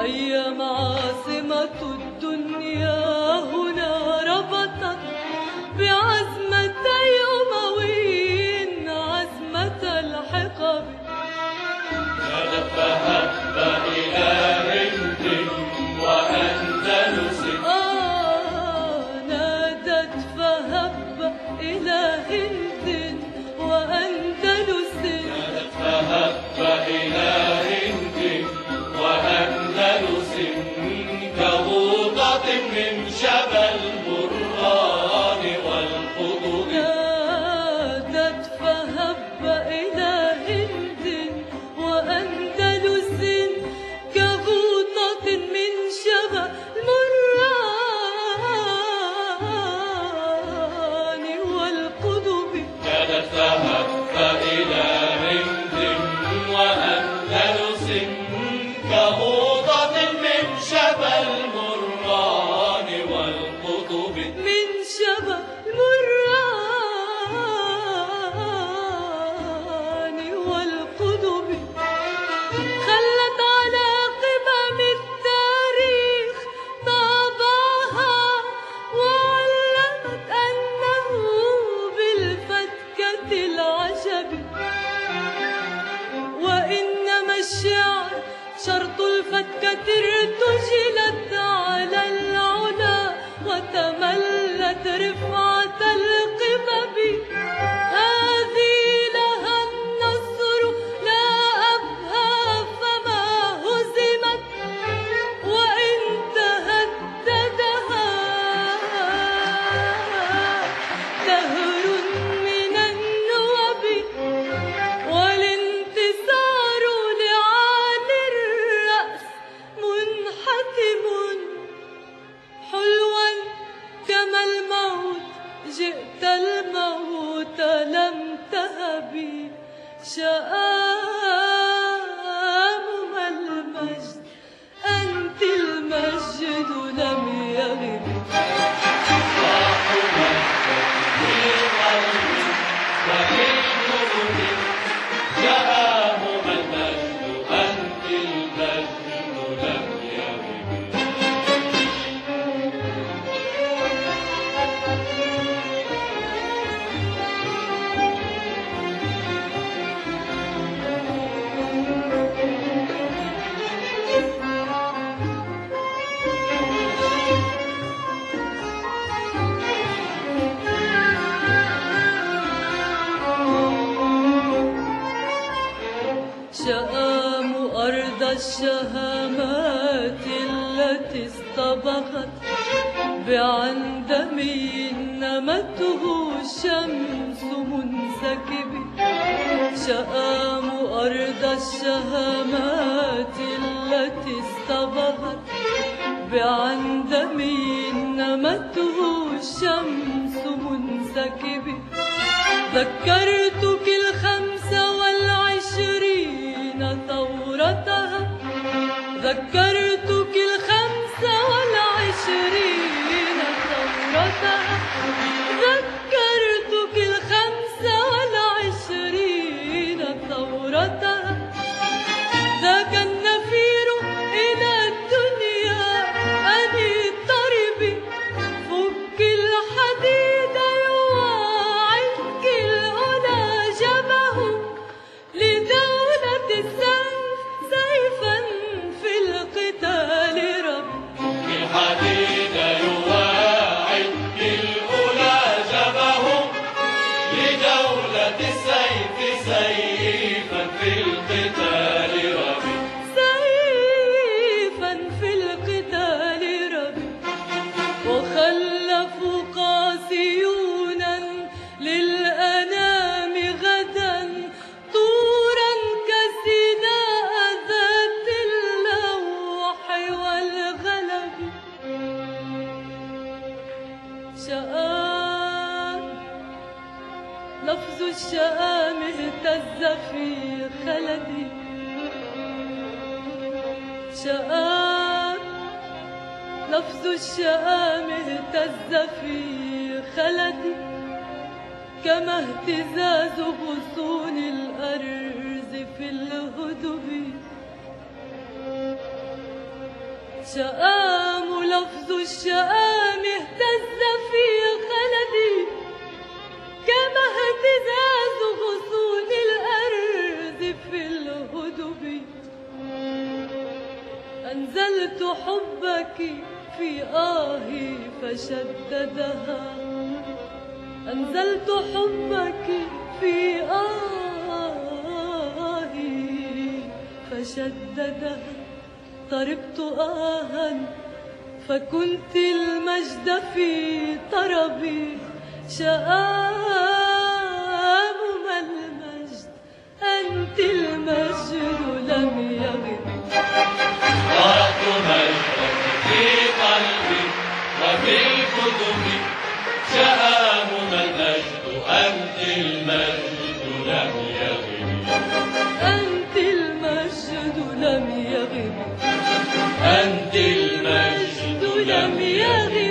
أيام عاصمة الدنيا هنا ربطت بعزمتي أموي عزمة الحقب. نادت فهب إلى هند وأندلس. نادت فهب إلى هند وأندلس. نادت فهب إلى هند وأندلس كغوطة من شبى البرهان والقطب. نادت فهب إلى هند وأندلس كغوطة من شبى المران والقطب. نادت فهب إلى هند وأندلس كغوطة من شبى المران والقطب. من شبى المران والقطب. خلت على قمم التاريخ طابعها وعلمت أنه بالفتكة العجب. وإنما الشعر شرط الفتكة ارتجلت على العلا وتملت رفعة القبب. هذه لها النصر لا أبهى فما هزمت وإن تهددها دهر من النوب. والانتصار لعالي الرأس منحتم حلوا كما الموت. جئت الموت لم تهبي شآمها المجد. أنت المجد لم يغب. جاءهم المجد أنت المجد لم يغب. شآم أرض الشهامات التي اصطبغت بعندمي نمته الشمس منسكب. شآم أرض الشهامات التي اصطبغت بعندمي نمته الشمس منسكب. ذكرتك الخمس والعشرين ثورتها. ذكرتك الخمس والعشرين ثورتها. ذكرتك الخمس والعشرين ثورتها. ذاك النفير إلى الدنيا أن اضطربي. فك الحديد يواعدك الأولى جبه لدولة السيف سيفا في القتال رب. الحديد يواعدك الأولى جبه لدولة السيف سيفا في القتال ربي. سيفا في القتال رب. وخلفوا قاسيونا للأنام غدا طورا كسناء ذات اللوح والغلب. شآم لفظ الشآم اهتز في خلدي. شآم لفظ الشآم اهتز في خلدي كما اهتزاز غصون الأرز في الهدب. شآم لفظ الشآم اهتز في خلدي كما اهتزاز غصون الأرض في الهدب. أنزلت حبك في آهي فشددها، أنزلت حبك في آهي فشددها. طربت آها فكنت المجد في طربي. شآم ما المجد أنت المجد لم يغب. قرأت مجدك في قلبي وفي الكتب. شآم ما المجد أنت المجد لم يغب. أنت المجد لم يغب. أنت المجد لم يغب.